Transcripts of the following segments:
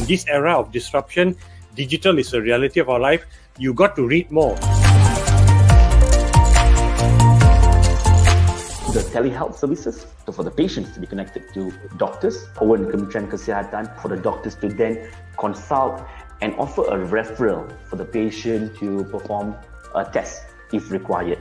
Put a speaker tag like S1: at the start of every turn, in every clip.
S1: this era of disruption, digital is a reality of our life. You got to read more.
S2: The telehealth services, so for the patients to be connected to doctors, Owen Kementerian Kesihatan, for the doctors to then consult and offer a referral for the patient to perform a test if required.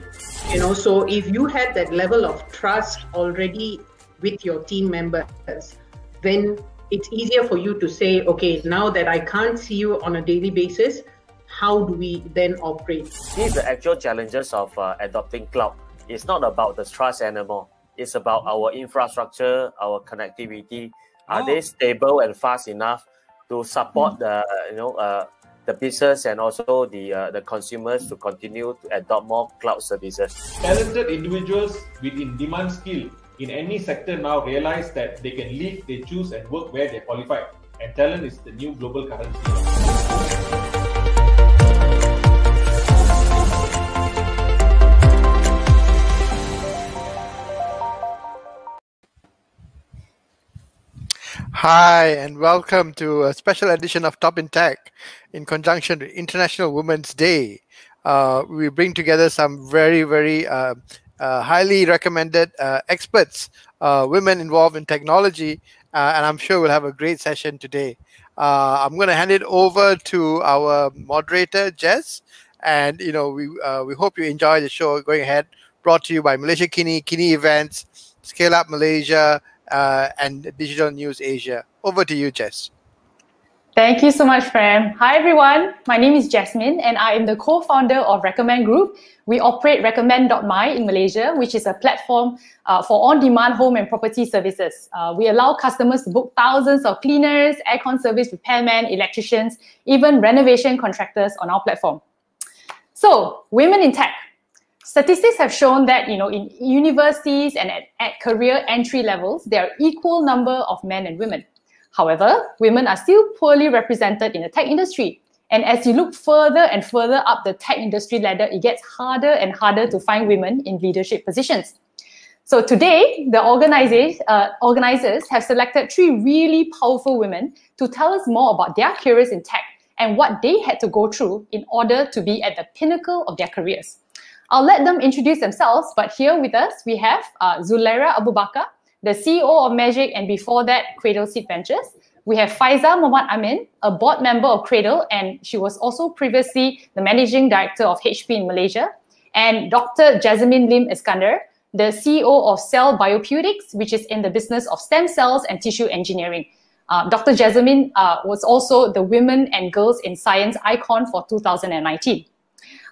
S3: So if you had that level of trust already with your team members, then it's easier for you to say, okay, now that I can't see you on a daily basis, how do we then operate?
S4: These are the actual challenges of adopting cloud. It's not about the trust anymore. It's about our infrastructure, our connectivity. Are they stable and fast enough to support the business and also the consumers to continue to adopt more cloud services?
S5: Talented individuals with in-demand skill in any sector now realize that they can live, they choose and work where they qualify. And talent is the new global currency.
S6: Hi, and welcome to a special edition of Top in Tech in conjunction with International Women's Day. We bring together some very, very highly recommended experts, women involved in technology, and I'm sure we'll have a great session today. I'm going to hand it over to our moderator, Jez, and we hope you enjoy the show going ahead, brought to you by Malaysiakini, Kini Events, Scale Up Malaysia, and Digital News Asia. Over to you, Jess.
S7: Thank you so much, Prem. Hi, everyone. My name is Jezamine, and I am the co-founder of Recommend Group. We operate Recommend.my in Malaysia, which is a platform for on-demand home and property services. We allow customers to book thousands of cleaners, aircon service repairmen, electricians, even renovation contractors on our platform. So, women in tech. Statistics have shown that, in universities and at career entry levels, there are equal number of men and women. However, women are still poorly represented in the tech industry. And as you look further and further up the tech industry ladder, it gets harder and harder to find women in leadership positions. So today, the organizers have selected 3 really powerful women to tell us more about their careers in tech and what they had to go through in order to be at the pinnacle of their careers. I'll let them introduce themselves, but here with us, we have Dzuleira Bakar, the CEO of Magic, and before that, Cradle Seed Ventures. We have Fayza Amin, a board member of Cradle, and she was also previously the managing director of HP in Malaysia, and Dr. Jezamine Iskander, the CEO of Cell Biopeutics, which is in the business of stem cells and tissue engineering. Dr. Jezamine was also the Women and Girls in Science icon for 2019.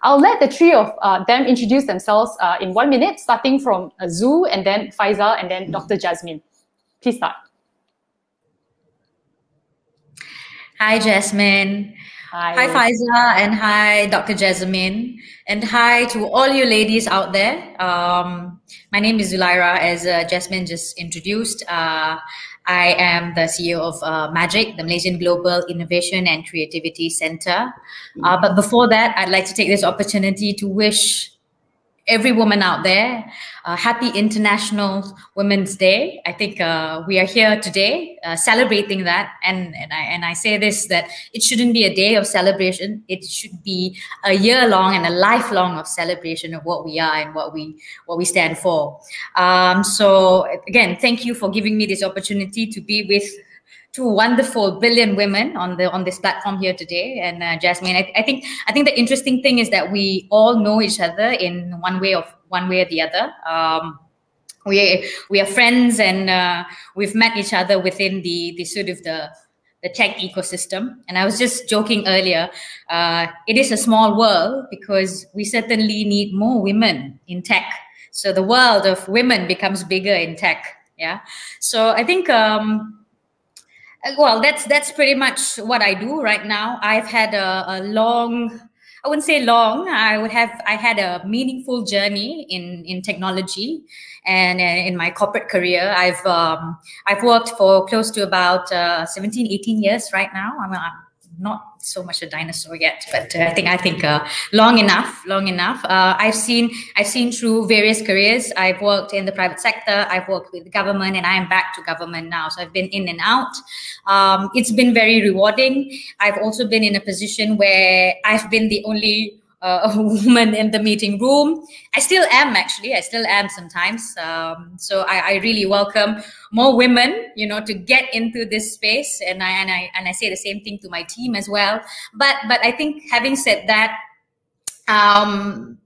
S7: I'll let the 3 of them introduce themselves in 1 minute, starting from Zu, and then Fayza, and then Dr. Jezamine. Please start.
S8: Hi, Jezamine. Hi, Fayza, and hi, Dr. Jezamine. And hi to all you ladies out there. My name is Dzuleira, as Jezamine just introduced. I am the CEO of Magic, the Malaysian Global Innovation and Creativity Center. But before that, I'd like to take this opportunity to wish every woman out there happy International Women's Day. I think we are here today celebrating that, and I say this, that it shouldn't be a day of celebration. It should be a year-long and a lifelong of celebration of what we are and what we stand for. So again, thank you for giving me this opportunity to be with 2 wonderful brilliant women on this platform here today. And Jezamine, I think the interesting thing is that we all know each other in one way or the other. We are friends, and we've met each other within the sort of the tech ecosystem. And I was just joking earlier, it is a small world because we certainly need more women in tech. So the world of women becomes bigger in tech. Yeah. So I think well, that's pretty much what I do right now. I've had a long, I wouldn't say long, I had a meaningful journey in technology, and in my corporate career, I've worked for close to about 17, 18 years right now. I'm not so much a dinosaur yet, but I think long enough. I've seen through various careers. I've worked in the private sector, I've worked with the government, and I am back to government now. So I've been in and out. It's been very rewarding. I've also been in a position where I've been the only a woman in the meeting room. I still am, actually. I still am sometimes. So I really welcome more women, to get into this space. And I say the same thing to my team as well. But I think, having said that,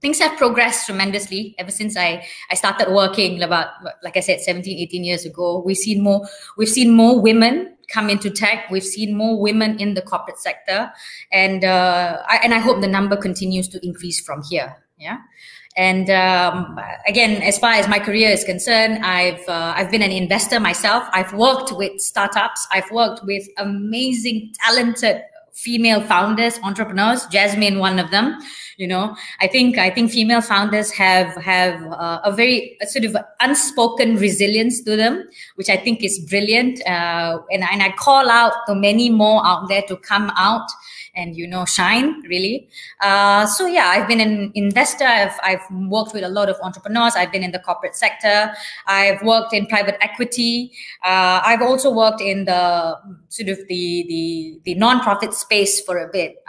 S8: things have progressed tremendously ever since I started working about, like I said, 17, 18 years ago. We've seen more women come into tech. We've seen more women in the corporate sector, and I hope the number continues to increase from here. Yeah. And again, as far as my career is concerned, I've been an investor myself. I've worked with startups. I've worked with amazing, talented female founders, entrepreneurs. Jezamine, one of them. I think female founders have a very sort of unspoken resilience to them, which I think is brilliant. And I call out to many more out there to come out and shine, really. So yeah, I've been an investor. I've worked with a lot of entrepreneurs. I've been in the corporate sector. I've worked in private equity. I've also worked in the sort of the non-profit space for a bit.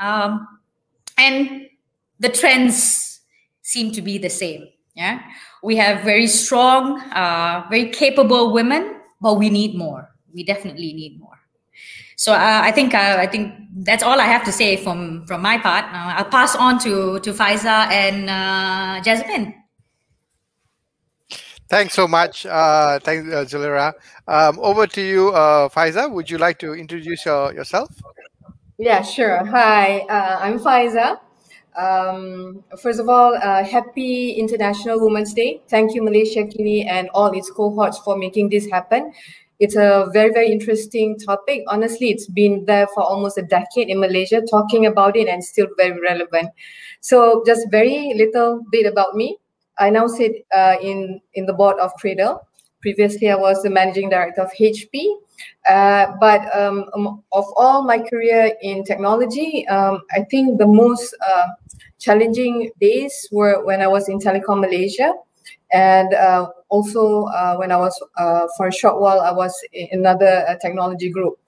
S8: And the trends seem to be the same. Yeah, we have very strong, very capable women, but we need more. We definitely need more. So I think that's all I have to say from my part. I'll pass on to Fayza and Jezamine.
S6: Thanks so much. Thanks, Dzuleira. Over to you, Fayza. Would you like to introduce yourself?
S9: Yeah, sure. Hi, I'm Fayza. First of all, happy International Women's Day. Thank you, Malaysiakini and all its cohorts for making this happen. It's a very, very interesting topic. Honestly, it's been there for almost a decade in Malaysia, talking about it, and still very relevant. So just very little bit about me. I now sit in the board of Cradle. Previously, I was the managing director of HP. But of all my career in technology, I think the most challenging days were when I was in Telecom Malaysia, and also when I was, for a short while, I was in another technology group.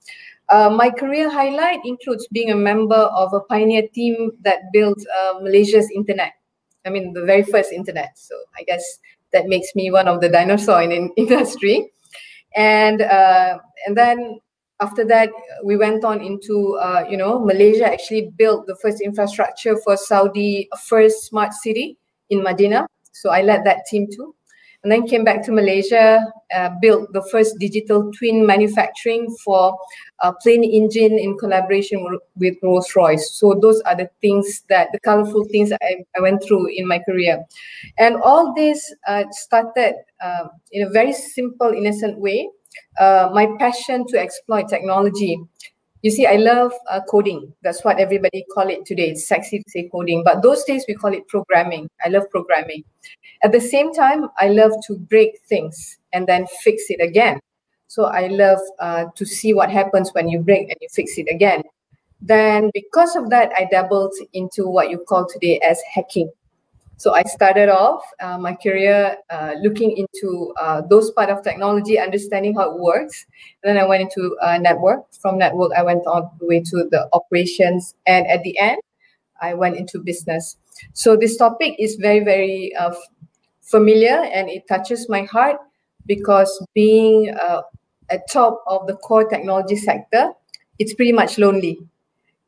S9: My career highlight includes being a member of a pioneer team that built Malaysia's internet. I mean, the very first internet. So I guess that makes me one of the dinosaurs in industry. And then after that, we went on into, Malaysia actually built the first infrastructure for Saudi first smart city in Madinah. So I led that team too. And then came back to Malaysia, built the first digital twin manufacturing for plane engine in collaboration with Rolls-Royce. So those are the things the colorful things I went through in my career. And all this started in a very simple, innocent way. My passion to exploit technology. You see, I love coding. That's what everybody call it today. It's sexy to say coding, but those days we call it programming. I love programming. At the same time, I love to break things and then fix it again. So I love to see what happens when you break and you fix it again. Then because of that, I dabbled into what you call today as hacking. So I started off my career looking into those part of technology, understanding how it works. And then I went into network. From network, I went all the way to the operations. And at the end, I went into business. So this topic is very, very familiar, and it touches my heart because being at top of the core technology sector, it's pretty much lonely.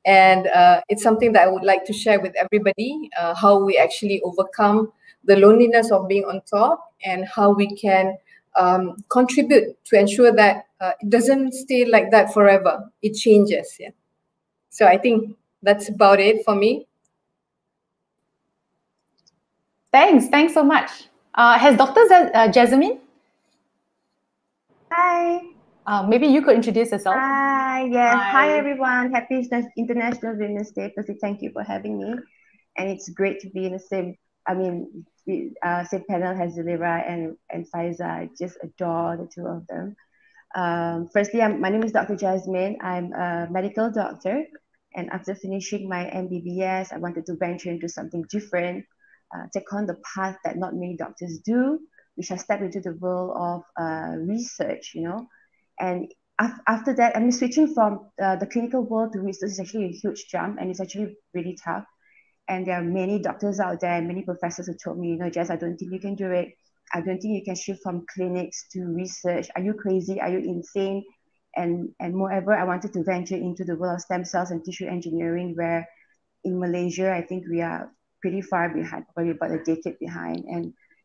S9: And it's something that I would like to share with everybody, how we actually overcome the loneliness of being on top and how we can contribute to ensure that it doesn't stay like that forever. It changes. Yeah. So I think that's about it for me.
S7: Thanks so much. Has Dr. Jezamine?
S10: Hi.
S7: Maybe you could introduce yourself.
S10: Hi, yes. Hi, everyone. Happy International Women's Day. Firstly, thank you for having me. And it's great to be in the same panel as Dzuleira and Fayza. I just adore the two of them. Firstly, my name is Dr. Jes Min. I'm a medical doctor, And after finishing my MBBS, I wanted to venture into something different, take on the path that not many doctors do, which I stepped into the world of research, you know. And after that, I mean, switching from the clinical world to research is actually a huge jump, and it's actually really tough. And there are many doctors out there, many professors who told me, you know, Jess, I don't think you can do it. I don't think you can shift from clinics to research. Are you crazy? Are you insane? And moreover, I wanted to venture into the world of stem cells and tissue engineering, where in Malaysia, I think we are pretty far behind, probably about a decade behind.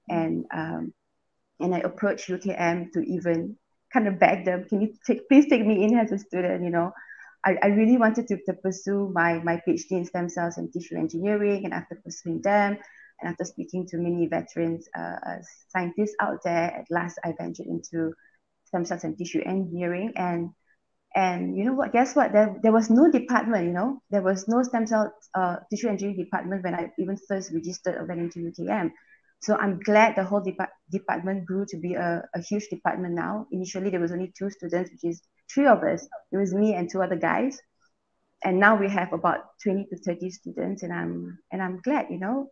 S10: And I approached UKM to even kind of beg them, can you please take me in as a student, you know? I really wanted to pursue my PhD in stem cells and tissue engineering, and after pursuing them, and after speaking to many veterans scientists out there, at last I ventured into stem cells and tissue engineering. And you know what? Guess what? There was no department. You know, there was no stem cell tissue engineering department when I even first registered or went into UKM. So I'm glad the whole department grew to be a huge department now. Initially, there was only 2 students, which is 3 of us. It was me and 2 other guys. And now we have about 20 to 30 students, and I'm glad, you know.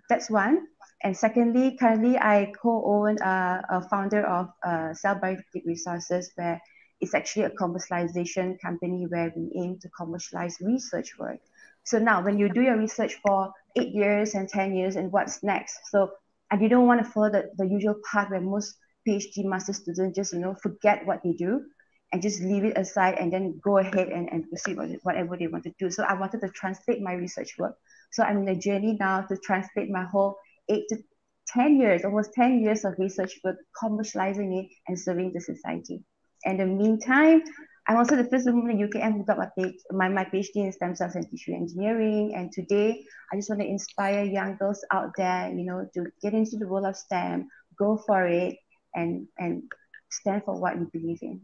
S10: That's one. And secondly, currently I co-own a founder of Cell Biopeutics Resources, where it's actually a commercialization company where we aim to commercialize research work. So now when you do your research for 8 years and 10 years, and what's next? So I didn't want to follow the usual path where most PhD master students just, you know, forget what they do and just leave it aside and then go ahead and proceed with whatever they want to do. So I wanted to translate my research work. So I'm in a journey now to translate my whole 8 to 10 years, almost 10 years of research work, commercializing it and serving the society. And in the meantime, I'm also the first woman in UKM who got my PhD in stem cells and tissue engineering. And today, I just want to inspire young girls out there, you know, to get into the world of STEM, go for it, and stand for what you believe in.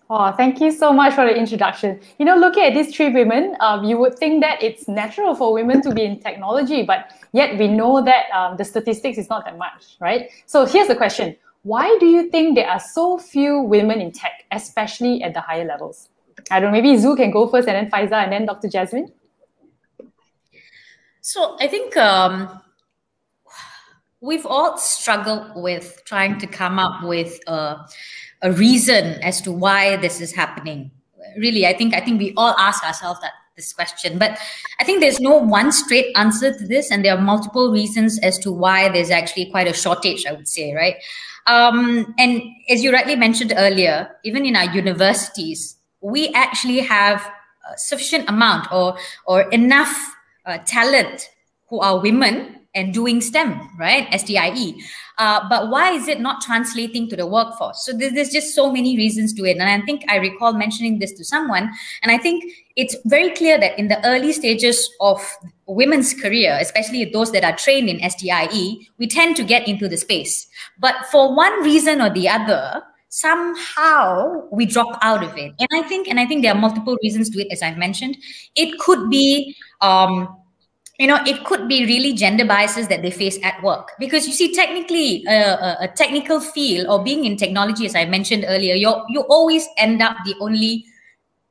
S7: Oh, thank you so much for the introduction. You know, looking at these 3 women, you would think that it's natural for women to be in technology, but yet we know that the statistics is not that much, right? So here's the question. Why do you think there are so few women in tech, especially at the higher levels? I don't know, maybe Zu can go first, and then Fayza, and then Dr. Jezamine.
S8: So I think we've all struggled with trying to come up with a reason as to why this is happening. Really, I think we all ask ourselves this question, but I think there's no one straight answer to this, and there are multiple reasons as to why there's actually quite a shortage, I would say, right? And as you rightly mentioned earlier, even in our universities, we actually have a sufficient amount or enough talent who are women and doing STEM, right? STIE. But why is it not translating to the workforce? So there's just so many reasons to it. And I think I recall mentioning this to someone. And I think it's very clear that in the early stages of women's career, especially those that are trained in STIE, we tend to get into the space. But for one reason or the other, somehow we drop out of it. And I think there are multiple reasons to it, as I've mentioned. It could be it could be really gender biases that they face at work. Because you see, technically, a technical field or being in technology, as I mentioned earlier, you always end up the only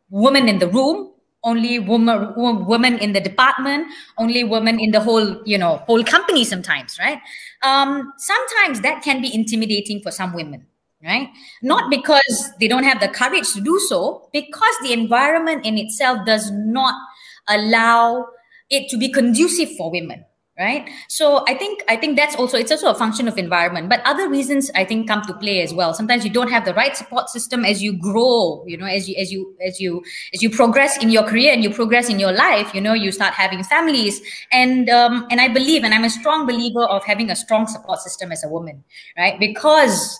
S8: woman in the room, only woman in the department, only woman in the whole company sometimes, right? Sometimes that can be intimidating for some women, right? Not because they don't have the courage to do so, because the environment in itself does not allow it to be conducive for women, right? So I think it's also a function of environment, but other reasons I think come to play as well. Sometimes you don't have the right support system as you grow, as you progress in your career and you progress in your life, you start having families, and I believe, and I'm a strong believer of having a strong support system as a woman, right? Because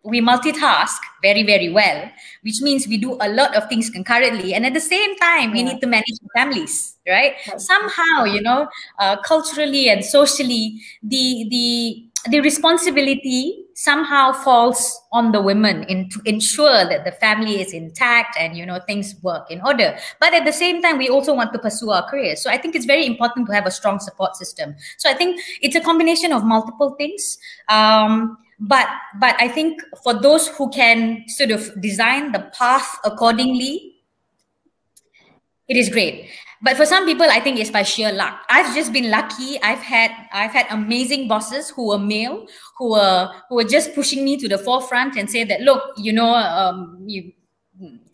S8: we multitask very, very well, which means we do a lot of things concurrently. And at the same time, we need to manage families, right? Somehow, culturally and socially, the responsibility somehow falls on the women to ensure that the family is intact and, things work in order. But at the same time, we also want to pursue our careers. So I think it's very important to have a strong support system. So I think it's a combination of multiple things. But I think for those who can sort of design the path accordingly, It is great. But for some people, I think it's by sheer luck. I've just been lucky. I've had amazing bosses who were male, who were just pushing me to the forefront and say that, look, you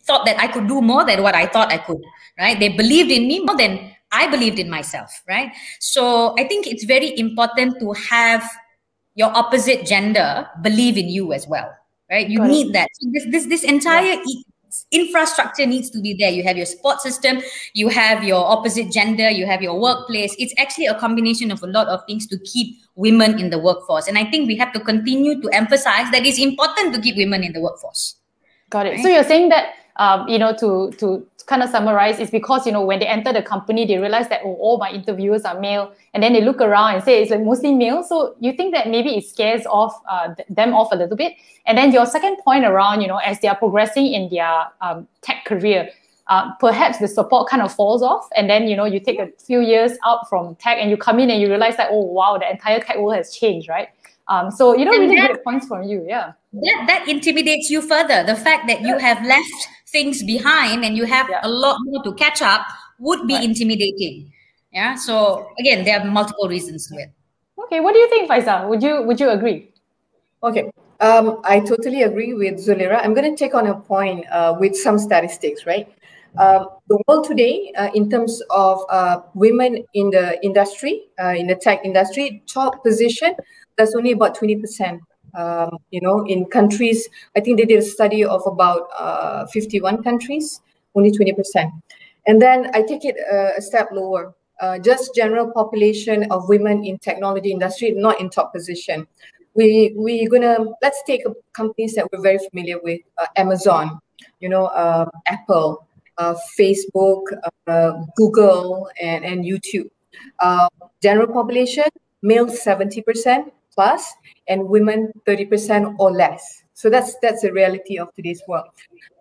S8: thought that I could do more than what I thought I could, right? They believed in me more than I believed in myself, right? So I think it's very important to have your opposite gender believe in you as well, right? You need that. So this entire infrastructure needs to be there. You have your support system, you have your opposite gender, you have your workplace. It's actually a combination of a lot of things to keep women in the workforce. And I think we have to continue to emphasize that it's important to keep women in the workforce.
S7: Got it. Right? So you're saying that, to kind of summarize, it's because, when they enter the company, they realize that, all my interviewers are male, and then they look around and say it's like mostly male. So you think that maybe it scares off them off a little bit. And then your second point around, as they are progressing in their tech career, perhaps the support kind of falls off, and then, you take a few years out from tech and you come in and you realize that, oh, wow, the entire tech world has changed, right? So, really great points from you, yeah.
S8: That intimidates you further. The fact that you have left things behind and you have a lot more to catch up would be intimidating. Yeah. So again, there are multiple reasons to it.
S7: Okay. What do you think, Fayza? Would you agree?
S9: Okay. I totally agree with Dzuleira. I'm going to take on a point with some statistics, right? The world today, in terms of women in the industry, in the tech industry, top position, that's only about 20%. In countries, I think they did a study of about 51 countries, only 20%. And then I take it a step lower, just general population of women in technology industry, not in top position. Let's take companies that we're very familiar with, Amazon, Apple, Facebook, Google, and YouTube. General population, male 70% plus, and women 30% or less. So that's the reality of today's world.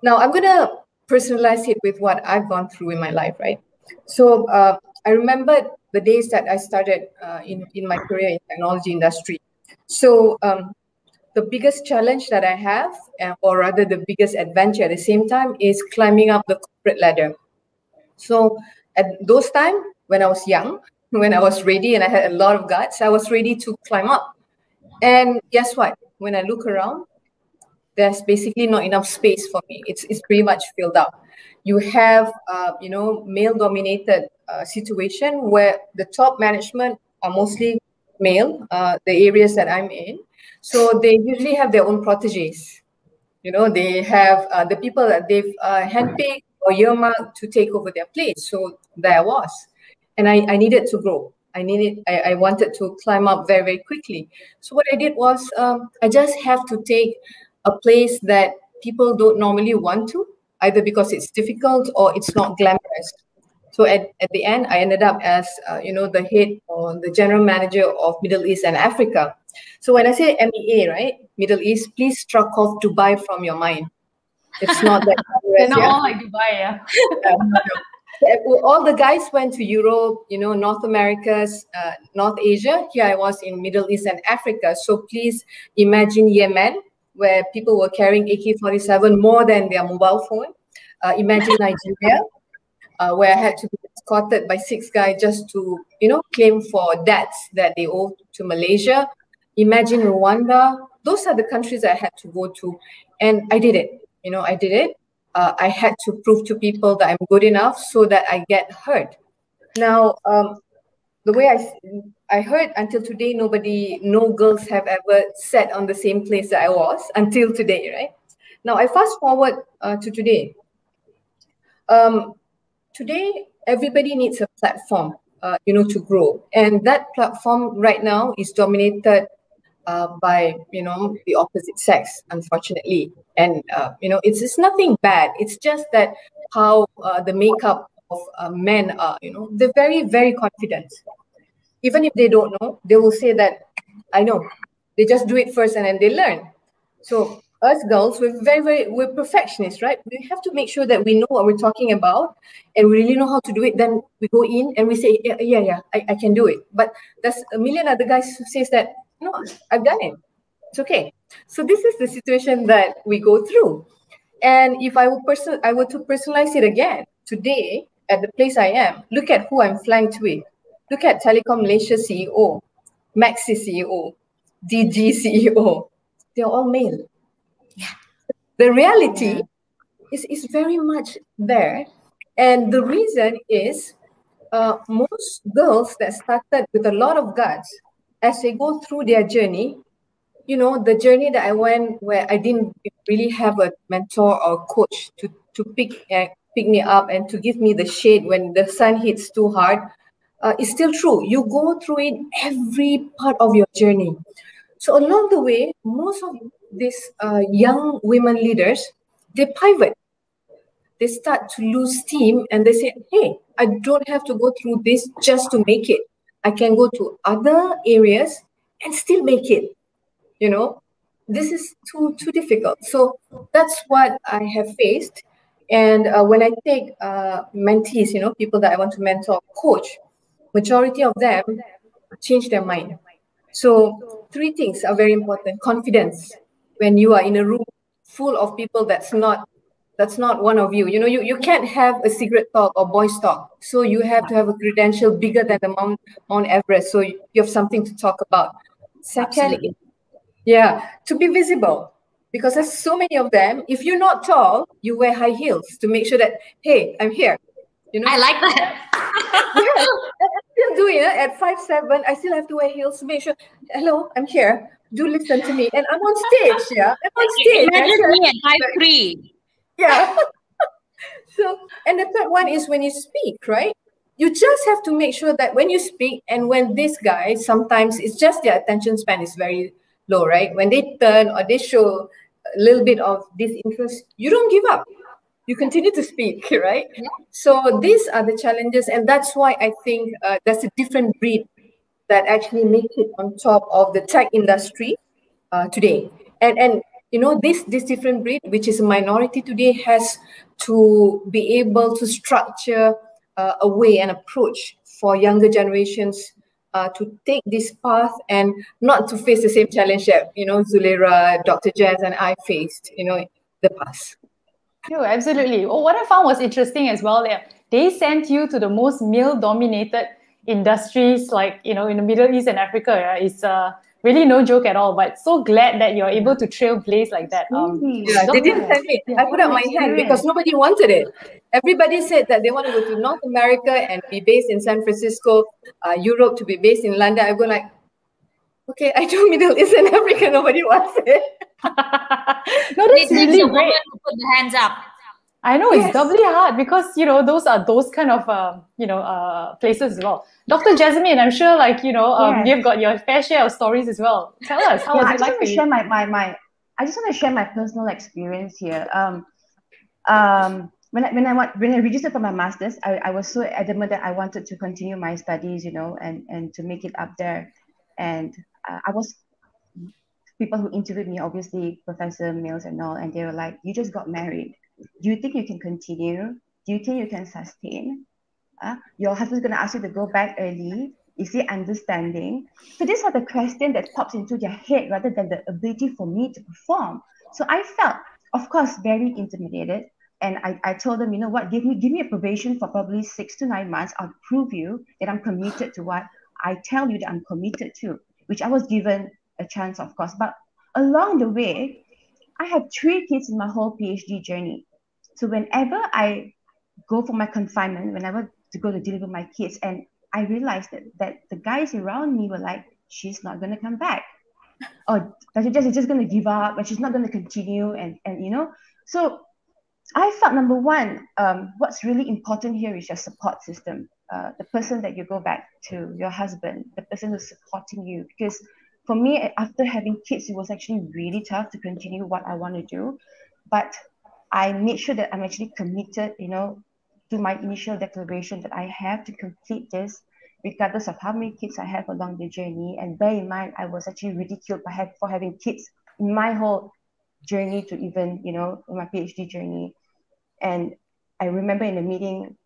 S9: Now I'm gonna personalize it with what I've gone through in my life, right? So I remember the days that I started in my career in technology industry. So the biggest challenge that I have, or rather the biggest adventure at the same time, is climbing up the corporate ladder. So at those times, when I was young, when I was ready and I had a lot of guts, I was ready to climb up. And guess what? When I look around, there's basically not enough space for me. It's pretty much filled up. You have, male-dominated situation where the top management are mostly male, the areas that I'm in. So they usually have their own proteges. They have the people that they've handpicked or earmarked to take over their place. So there I was. And I needed to grow. I wanted to climb up very, very quickly. So what I did was I just have to take a place that people don't normally want to, either because it's difficult or it's not glamorous. So at the end, I ended up as, the head or the general manager of Middle East and Africa. So when I say MEA, right, Middle East, please struck off Dubai from your mind. It's not that glamorous.
S7: They're not all like Dubai, yeah.
S9: All the guys went to Europe, North Americas, North Asia. Here I was in Middle East and Africa. So please imagine Yemen, where people were carrying AK-47 more than their mobile phone. Imagine Nigeria, where I had to be escorted by 6 guys just to, claim for debts that they owe to Malaysia. Imagine Rwanda. Those are the countries I had to go to. And I did it. I did it. I had to prove to people that I'm good enough so that I get heard. Now, the way I heard until today, no girls have ever sat on the same place that I was until today, right? Now, I fast forward to today. Today, everybody needs a platform, to grow. And that platform right now is dominated by, the opposite sex, unfortunately. And, it's nothing bad. It's just that how the makeup of men are, they're very, very confident. Even if they don't know, they will say that, I know. They just do it first and then they learn. So us girls, we're perfectionists, right? We have to make sure that we know what we're talking about and we really know how to do it. Then we go in and we say, yeah, I can do it. But there's a million other guys who says that, no, I've done it. It's okay. So this is the situation that we go through. And if I were to personalize it again, today, at the place I am, look at who I'm flanked with. Look at Telecom Malaysia CEO, Maxi CEO, DG CEO. They're all male.
S8: Yeah.
S9: The reality is very much there. And the reason is most girls that started with a lot of guts, as they go through their journey, you know, the journey that I went where I didn't really have a mentor or coach to pick me up and to give me the shade when the sun hits too hard, is still true. You go through it every part of your journey. So along the way, most of these young women leaders, they pivot. They start to lose steam and they say, hey, I don't have to go through this just to make it. I can go to other areas and still make it. You know, this is too difficult. So that's what I have faced. And when I take mentees, you know, people that I want to mentor, coach, majority of them change their mind. So 3 things are very important. Confidence. When you are in a room full of people that's not one of you. You know, you can't have a secret talk or boys talk. So you have to have a credential bigger than the Mount Everest. So you have something to talk about. Second, to be visible. Because there's so many of them. If you're not tall, you wear high heels to make sure that, hey, I'm here. You know,
S8: I like that.
S9: yeah, I'm still doing it at 5'7". I still have to wear heels to make sure, hello, I'm here. Do listen to me. And I'm on stage, I'm on stage.
S8: Imagine me at 5'3".
S9: Yeah. So, and the third one is when you speak, right? You just have to make sure that when you speak and when this guy, sometimes it's just their attention span is very low, right? When they turn or they show a little bit of disinterest, you don't give up. You continue to speak, right? Yeah. So these are the challenges. And that's why I think there's a different breed that actually makes it on top of the tech industry today. And you know, this different breed, which is a minority today, has to be able to structure a way and approach for younger generations to take this path and not to face the same challenge that, you know, Dzuleira, Dr. Jez and I faced, you know, in the past.
S7: No, absolutely. Oh, what I found was interesting as well that they sent you to the most male-dominated industries, like, you know, in the Middle East and Africa. It's really no joke at all, but so glad that you're able to trailblaze like that.
S9: They didn't send me. I put up my hand because nobody wanted it. Everybody said that they want to go to North America and be based in San Francisco, Europe to be based in London. I go like, okay, I do Middle East and Africa. Nobody wants it.
S7: No, that's really great.
S8: To put the hands up.
S7: I know, it's doubly hard because, you know, those are those kind of, places as well. Dr. Jezamine, I'm sure, like, you know, you've got your fair share of stories as well. Tell us, how was it like for you?
S10: I just want to share my personal experience here. When I registered for my master's, I was so adamant that I wanted to continue my studies, you know, and to make it up there. And people who interviewed me, obviously professor, males and all, and they were like, you just got married. Do you think you can continue? Do you think you can sustain? Your husband's going to ask you to go back early. Is he understanding? So these are the questions that pops into their head rather than the ability for me to perform. So I felt, of course, very intimidated. And I told them, you know what, give me a probation for probably 6 to 9 months. I'll prove you that I'm committed to what I tell you that I'm committed to, which I was given a chance, of course. But along the way, I had 3 kids in my whole PhD journey. So whenever I go for my confinement, whenever to go to deliver my kids, and I realized that the guys around me were like, she's not going to come back. Or Dr. Jess is just going to give up and she's not going to continue. And you know, so I felt, number one, what's really important here is your support system. The person that you go back to, your husband, the person who's supporting you. Because for me, after having kids, it was actually really tough to continue what I want to do. But I made sure that I'm actually committed, you know, to my initial declaration that I have to complete this, regardless of how many kids I have along the journey. And bear in mind, I was actually ridiculed for having kids in my whole journey to even, you know, my PhD journey. And I remember in the meeting,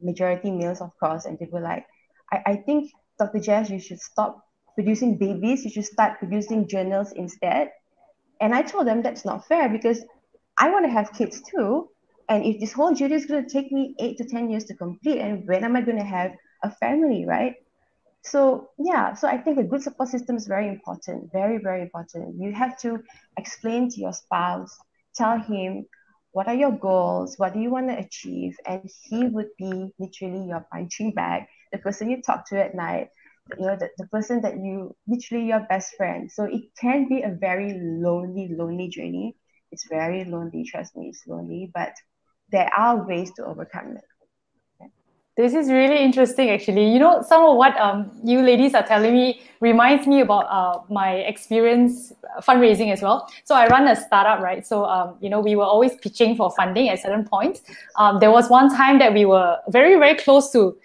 S10: majority males, of course, and they were like, I think, Dr. Jess, you should stop producing babies. You should start producing journals instead. And I told them that's not fair because I want to have kids too, And if this whole journey is going to take me 8 to 10 years to complete, and when am I going to have a family, right? So yeah, so I think a good support system is very important, very, very important. You have to explain to your spouse, tell him what are your goals, what do you want to achieve, and he would be literally your punching bag, the person you talk to at night, the person that you literally your best friend. So it can be a very lonely journey. It's very lonely, trust me, it's lonely, but there are ways to overcome it.
S7: This is really interesting, actually. You know, some of what you ladies are telling me reminds me about my experience fundraising as well. So I run a startup, right? So, you know, we were always pitching for funding at certain points. There was one time that we were very, very close to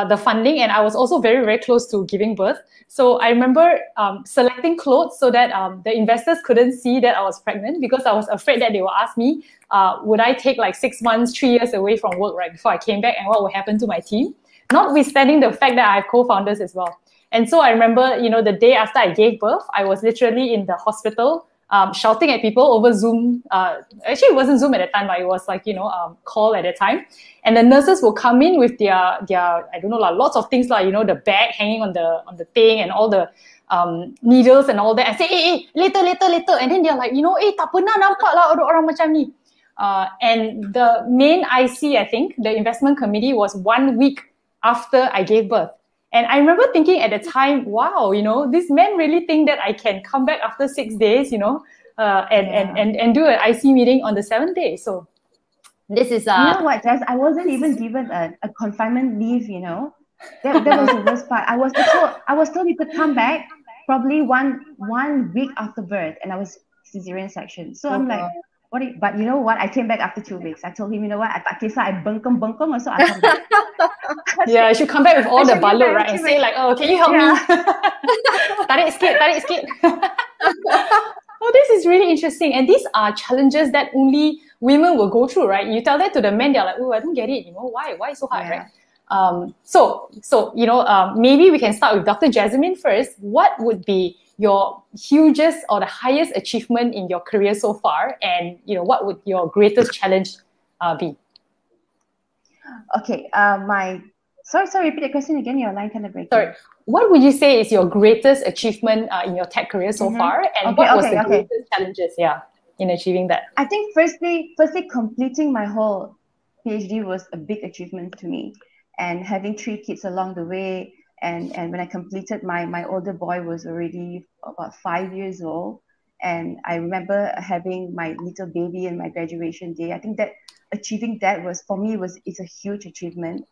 S7: the funding, and I was also very, very close to giving birth. So I remember selecting clothes so that the investors couldn't see that I was pregnant, because I was afraid that they would ask me, would I take like 6 months, 3 years away from work right before I came back, and what would happen to my team? Notwithstanding the fact that I have co-founders as well. And so I remember, you know, the day after I gave birth, I was literally in the hospital shouting at people over Zoom. Actually, it wasn't Zoom at the time, but it was like, you know, call at the time. And the nurses will come in with their I don't know, lots of things like, you know, the bag hanging on the thing and all the needles and all that. I say, hey, later. And then they're like, you know, tak pernah nampak lah orang macam ni. And the main IC, I think, the investment committee, was 1 week after I gave birth. And I remember thinking at the time, wow, you know, these men really think that I can come back after 6 days, you know, and do an IC meeting on the 7th day. So this is...
S10: You know what, Jess? I wasn't even given a confinement leave, you know. That was the worst part. I was told you could come back probably one week after birth, and I was cesarean section. So I'm like, but you know what? I came back after 2 weeks. I told him, you know what? I bengkong also I come back.
S7: Yeah, I should come back with all the balut, right? And say like, oh, can you help me? Tarik sikit. Oh, this is really interesting. And these are challenges that only women will go through, right? You tell that to the men, they're like, oh, I don't get it. You know, why it's so hard, right? So you know, maybe we can start with Dr. Jezamine first. What would be your hugest or the highest achievement in your career so far, and you know, what would your greatest challenge be?
S10: Okay, sorry, repeat the question again. Your line kind of breaking.
S7: Sorry, what would you say is your greatest achievement in your tech career so far, and what was the greatest challenges, in achieving that?
S10: I think firstly, completing my whole PhD was a big achievement to me, and having 3 kids along the way. And when I completed, my older boy was already about 5 years old. And I remember having my little baby in my graduation day. I think that achieving that was, for me, it's a huge achievement.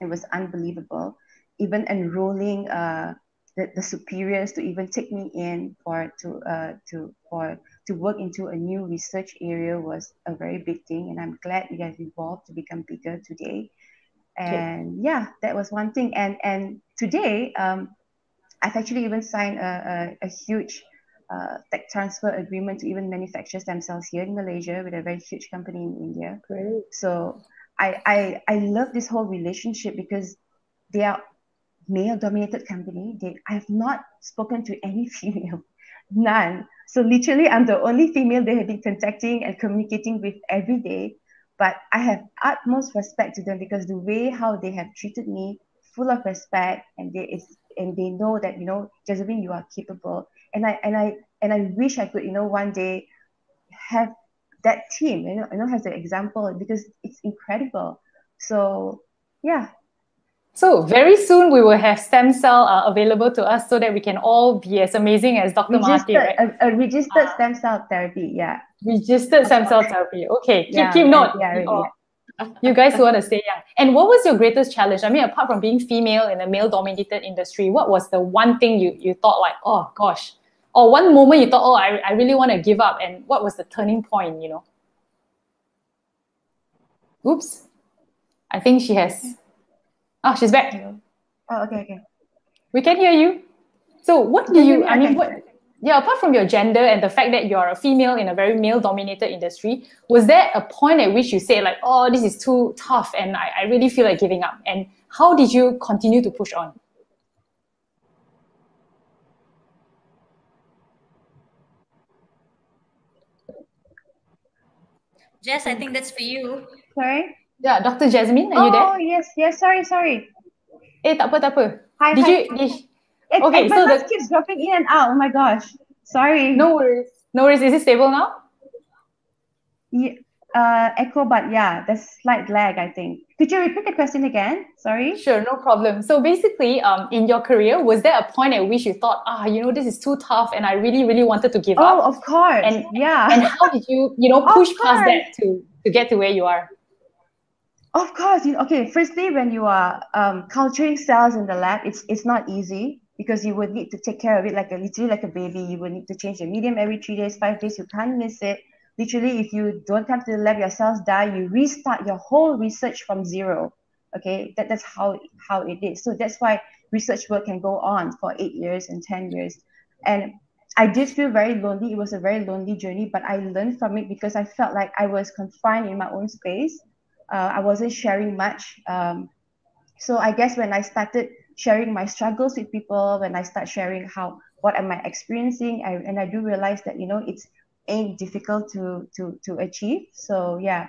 S10: It was unbelievable. Even enrolling the superiors to even take me in to work into a new research area was a very big thing. And I'm glad it has evolved to become bigger today. And yeah, that was one thing. And today, I've actually even signed a huge tech transfer agreement to even manufacture stem cells here in Malaysia with a very huge company in India.
S7: Great.
S10: So I love this whole relationship because they are male-dominated company. I have not spoken to any female, none. So literally, I'm the only female they have been contacting and communicating with every day. But I have utmost respect to them because the way how they have treated me, full of respect, and they know that, you know, Jezamine, you are capable. And I wish I could, you know, one day have that team, you know, as an example, because it's incredible. So yeah.
S7: So very soon we will have stem cell available to us so that we can all be as amazing as Dr. Mahathir, right?
S10: A registered stem cell therapy, yeah.
S7: Registered stem cell therapy. Okay, keep note. You guys who want to stay young. And what was your greatest challenge? I mean, apart from being female in a male-dominated industry, what was the one thing you thought like, oh gosh, or one moment you thought, oh, I really want to give up, and what was the turning point, you know? Oops. I think she has... Oh, she's back.
S10: Oh, okay.
S7: We can hear you. So what do you, I mean, apart from your gender and the fact that you're a female in a very male-dominated industry, was there a point at which you say like, oh, this is too tough and I really feel like giving up? And how did you continue to push on?
S8: Jess, I think that's for you.
S10: Sorry?
S7: Yeah, Dr. Jezamine, are you there?
S10: Oh, yes. Sorry.
S7: Tak apa.
S10: Hi.
S7: Okay,
S10: my
S7: so
S10: voice keeps dropping in and out. Oh my gosh. Sorry.
S7: No worries. Is it stable now?
S10: Yeah, echo, but yeah, there's slight lag, I think. Could you repeat the question again? Sorry.
S7: Sure, no problem. So basically, in your career, was there a point at which you thought, this is too tough, and I really, really wanted to give up?
S10: Oh, of course.
S7: And
S10: yeah.
S7: And how did you, push past that to get to where you are?
S10: Of course. Okay. Firstly, when you are culturing cells in the lab, it's not easy because you would need to take care of it literally like a baby. You would need to change the medium every 3 days, 5 days. You can't miss it. Literally, if you don't come to the lab, your cells die. You restart your whole research from zero. Okay, that's how it is. So that's why research work can go on for 8 years and 10 years. And I did feel very lonely. It was a very lonely journey, but I learned from it because I felt like I was confined in my own space. I wasn't sharing much. So I guess when I started sharing my struggles with people, when I start sharing what am I experiencing, and I do realize that it's ain't difficult to achieve. So yeah.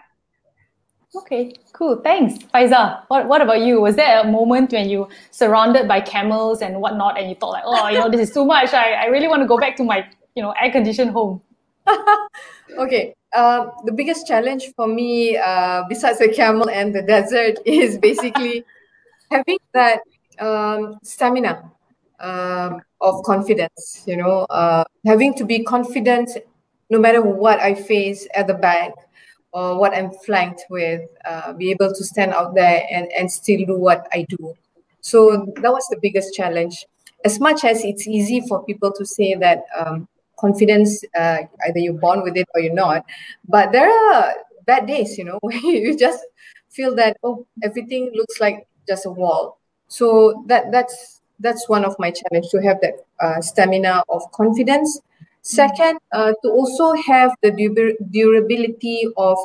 S7: Okay, cool. Thanks, Fayza. What about you? Was there a moment when you surrounded by camels and whatnot, and you thought like, this is too much. I really want to go back to my air-conditioned home.
S9: Okay. The biggest challenge for me, besides the camel and the desert, is basically having that stamina of confidence. Having to be confident no matter what I face at the back or what I'm flanked with, be able to stand out there and still do what I do. So that was the biggest challenge. As much as it's easy for people to say that confidence, either you're born with it or you're not, but there are bad days, where you just feel that, everything looks like just a wall. So that's one of my challenges, to have that stamina of confidence. Second, to also have the durability of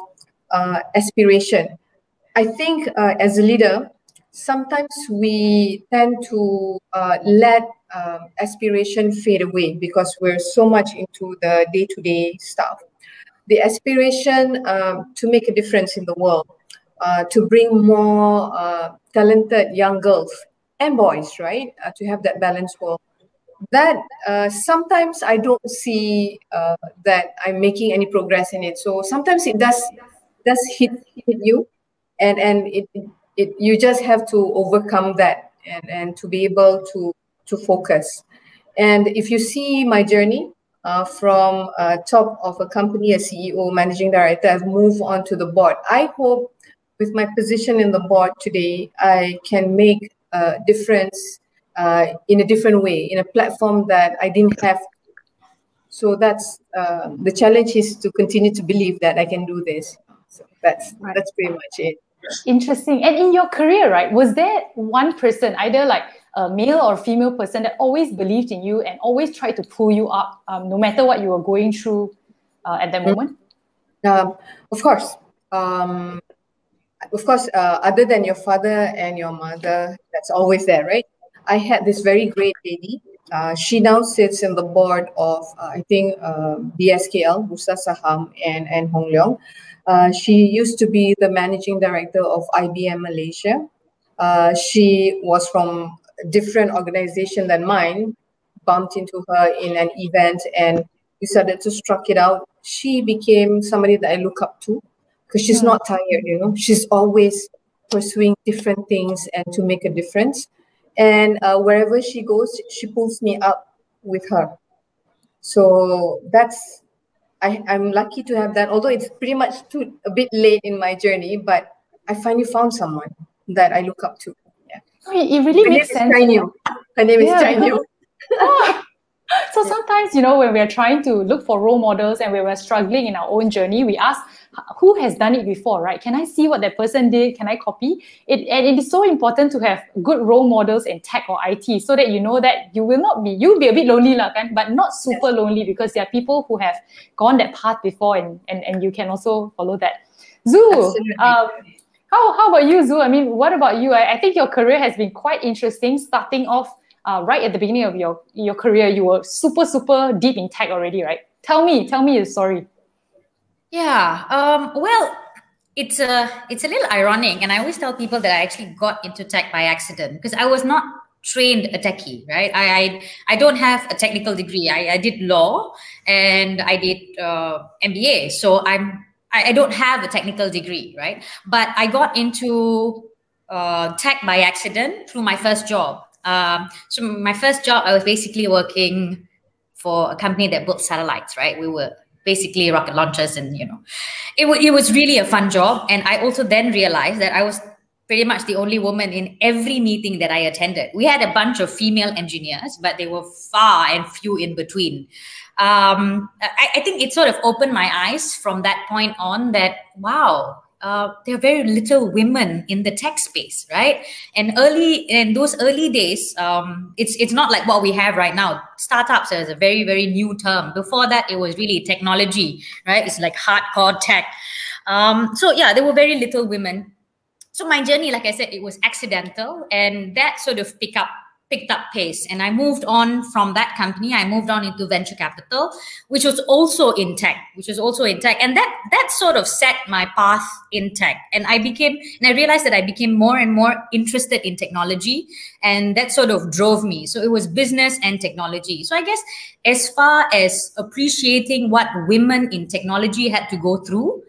S9: aspiration. I think as a leader, sometimes we tend to let aspiration fade away because we're so much into the day-to-day stuff. The aspiration to make a difference in the world, to bring more talented young girls and boys, right? To have that balanced world. That sometimes I don't see that I'm making any progress in it. So sometimes it does hit you, and you just have to overcome that and to be able to focus. And if you see my journey from top of a company, a CEO, managing director, I've moved on to the board. I hope with my position in the board today, I can make a difference in a different way, in a platform that I didn't have. So that's the challenge, is to continue to believe that I can do this. So that's pretty much it.
S7: Interesting. And in your career, right, was there one person, either like a male or female person, that always believed in you and always tried to pull you up, no matter what you were going through at that moment?
S9: Of course. Other than your father and your mother, that's always there, right? I had this very great lady. She now sits in the board of, I think, BSKL, Bursa Saham, and Hong Leong. She used to be the managing director of IBM Malaysia. She was from a different organization than mine, bumped into her in an event, and we started to struck it out. She became somebody that I look up to because she's not tired, She's always pursuing different things and to make a difference. And wherever she goes, she pulls me up with her. So I'm lucky to have that, although it's pretty much a bit late in my journey, but I finally found someone that I look up to. Yeah.
S7: It really makes sense.
S9: Her name is Chainyu.
S7: So sometimes, when we're trying to look for role models and when we're struggling in our own journey, we ask, who has done it before, right? Can I see what that person did? Can I copy it? And it is so important to have good role models in tech or IT, so that you know that you'll be a bit lonely, but not super lonely, because there are people who have gone that path before, and you can also follow that. Zu, how about you, Zu? I mean, what about you? I think your career has been quite interesting, starting off right at the beginning of your career. You were super, super deep in tech already, right? Tell me the story.
S8: Yeah. Well, it's a little ironic, and I always tell people that I actually got into tech by accident because I was not trained a techie, right? I don't have a technical degree. I did law and I did MBA, so I don't have a technical degree, right? But I got into tech by accident through my first job. So my first job, I was basically working for a company that built satellites, right? We were basically rocket launchers, and it was really a fun job. And I also then realized that I was pretty much the only woman in every meeting that I attended. We had a bunch of female engineers, but they were far and few in between. I think it sort of opened my eyes from that point on that, wow, there are very little women in the tech space, right? And in those early days, it's not like what we have right now. Startups is a very, very new term. Before that, it was really technology, right? It's like hardcore tech. So yeah, there were very little women. So my journey, like I said, it was accidental, and that sort of picked up pace. And I moved on from that company. I moved on into venture capital, which was also in tech, and that sort of set my path in tech. And I realized that I became more and more interested in technology, and that sort of drove me. So it was business and technology. So I guess as far as appreciating what women in technology had to go through,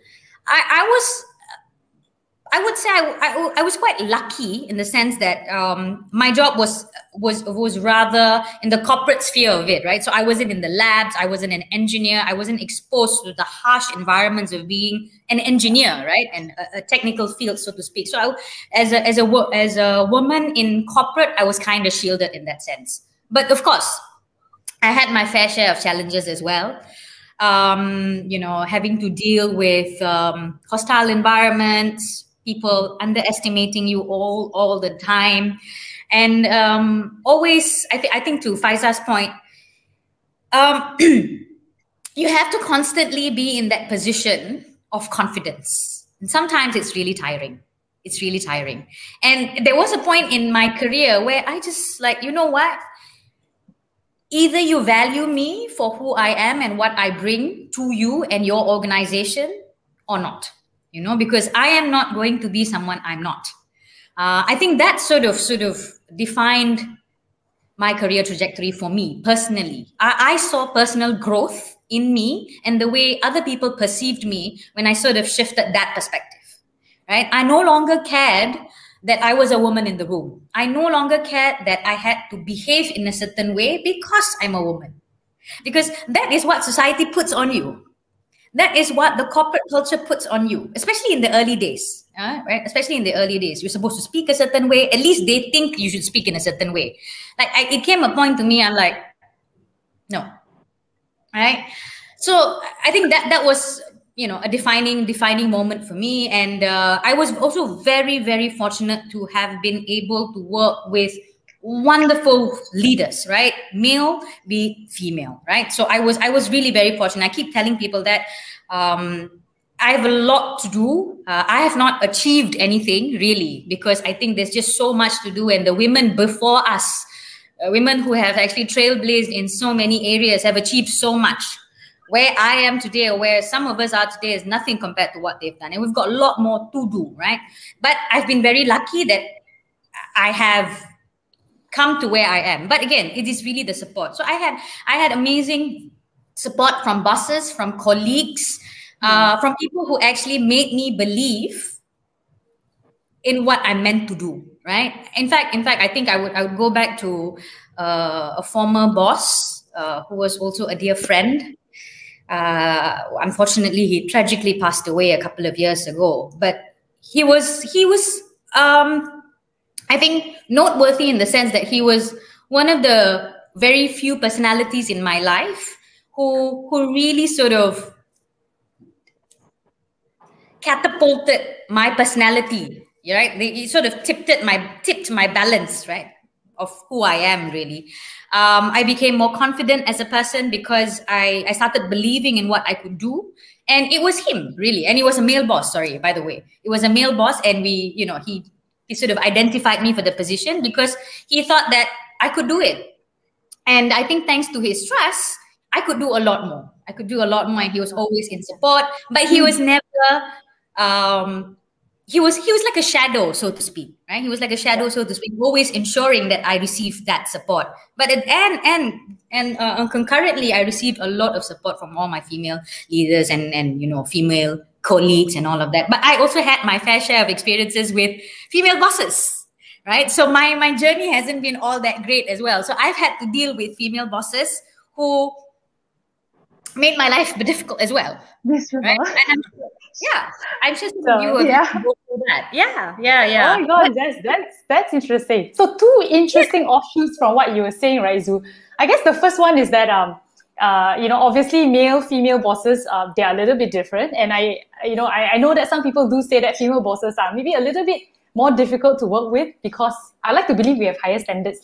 S8: I would say I was quite lucky in the sense that my job was rather in the corporate sphere of it, right? So I wasn't in the labs, I wasn't an engineer, I wasn't exposed to the harsh environments of being an engineer, right? And a technical field, so to speak. So as a woman in corporate, I was kind of shielded in that sense. But of course, I had my fair share of challenges as well. Having to deal with hostile environments, people underestimating you all the time. And always, I think to Fayza's point, you have to constantly be in that position of confidence. And sometimes it's really tiring. It's really tiring. And there was a point in my career where I just like, you know what? Either you value me for who I am and what I bring to you and your organization or not. Because I am not going to be someone I'm not. I think that sort of defined my career trajectory for me personally. I saw personal growth in me and the way other people perceived me when I sort of shifted that perspective, right? I no longer cared that I was a woman in the room. I no longer cared that I had to behave in a certain way because I'm a woman. Because that is what society puts on you. That is what the corporate culture puts on you, especially in the early days, right? Especially in the early days, you're supposed to speak a certain way. At least they think you should speak in a certain way. Like it came a point to me, I'm like, no, right? So I think that was, a defining moment for me. And I was also very, very fortunate to have been able to work with wonderful leaders, right? Male, be female, right? So I was really very fortunate. I keep telling people that I have a lot to do. I have not achieved anything really because I think there's just so much to do. And the women before us, women who have actually trailblazed in so many areas have achieved so much. Where I am today or where some of us are today is nothing compared to what they've done. And we've got a lot more to do, right? But I've been very lucky that I have come to where I am. But again, it is really the support. So I had amazing support from bosses, from colleagues, from people who actually made me believe in what I'm meant to do, right? In fact, I think I would go back to a former boss who was also a dear friend. Unfortunately, he tragically passed away a couple of years ago. But he was I think noteworthy in the sense that he was one of the very few personalities in my life who really sort of catapulted my personality, right? He sort of tipped my balance, right, of who I am really. I became more confident as a person because I started believing in what I could do. And it was him really. And he was a male boss, sorry, by the way. It was a male boss, and he sort of identified me for the position because he thought that I could do it. And I think thanks to his trust, I could do a lot more, I could do a lot more, and he was always in support. But he was never. He was like a shadow, so to speak, right? He was like a shadow, so to speak, always ensuring that I received that support. But concurrently, I received a lot of support from all my female leaders and female colleagues and all of that. But I also had my fair share of experiences with female bosses, right? So my journey hasn't been all that great as well. So I've had to deal with female bosses who made my life difficult as well. Right? And I'm sure some of you will go through that. Yeah.
S7: Oh my God, that's interesting. So two interesting offshoots from what you were saying, right, Zu? I guess the first one is that obviously male, female bosses, they are a little bit different, and I know that some people do say that female bosses are maybe a little bit more difficult to work with, because I like to believe we have higher standards,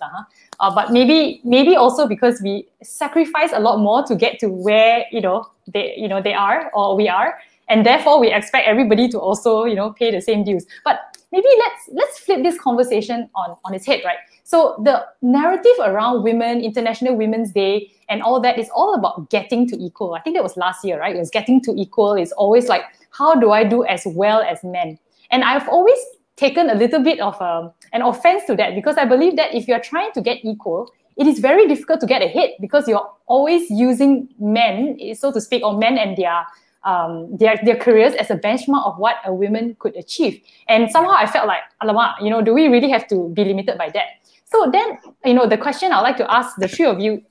S7: but maybe also because we sacrifice a lot more to get to where they are or we are. And therefore, we expect everybody to also, pay the same dues. But maybe let's flip this conversation on its head, right? So the narrative around women, International Women's Day, and all that is all about getting to equal. I think that was last year, right? It was getting to equal. It's always like, how do I do as well as men? And I've always taken a little bit of an offense to that, because I believe that if you're trying to get equal, it is very difficult to get ahead, because you're always using men, so to speak, or men and their careers as a benchmark of what a woman could achieve. And somehow I felt like, alamak, do we really have to be limited by that? So then, the question I'd like to ask the three of you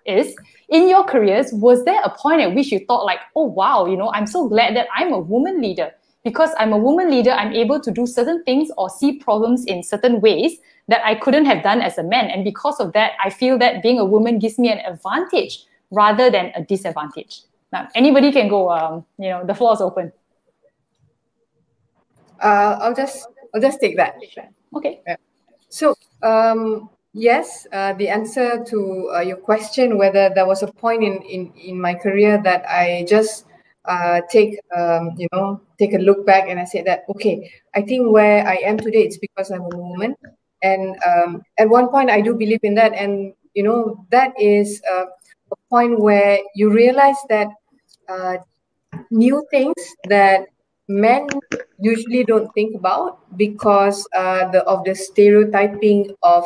S7: is, in your careers, was there a point at which you thought like, oh wow, I'm so glad that I'm a woman leader? Because I'm a woman leader, I'm able to do certain things or see problems in certain ways that I couldn't have done as a man. And because of that, I feel that being a woman gives me an advantage rather than a disadvantage. Now, anybody can go, the floor is open.
S9: I'll just take that.
S7: Okay.
S9: Yeah. So, yes, the answer to your question, whether there was a point in my career that I just take a look back and I said that, okay, I think where I am today, it's because I'm a woman. And at one point, I do believe in that. And, that is a point where you realize that new things that men usually don't think about because of the stereotyping of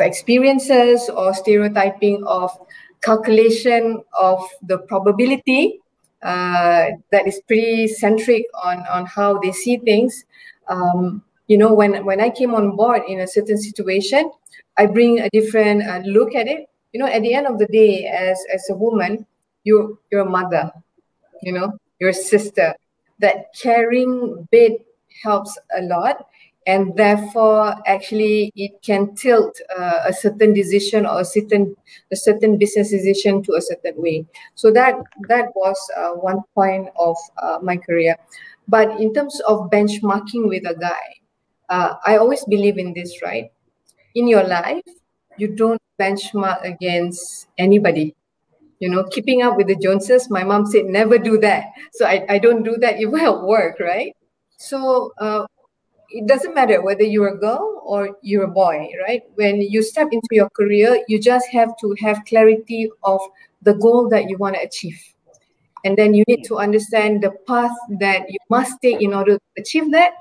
S9: experiences or stereotyping of calculation of the probability that is pretty centric on how they see things. When I came on board in a certain situation, I bring a different look at it. At the end of the day, as a woman, you're a mother, you're a sister. That caring bit helps a lot, and therefore actually it can tilt a certain decision or a certain business decision to a certain way. So that was one point of my career. But in terms of benchmarking with a guy, I always believe in this, right? In your life, you don't benchmark against anybody. Keeping up with the Joneses, my mom said, never do that. So I don't do that even at work, right? So it doesn't matter whether you're a girl or you're a boy, right? When you step into your career, you just have to have clarity of the goal that you want to achieve. And then you need to understand the path that you must take in order to achieve that.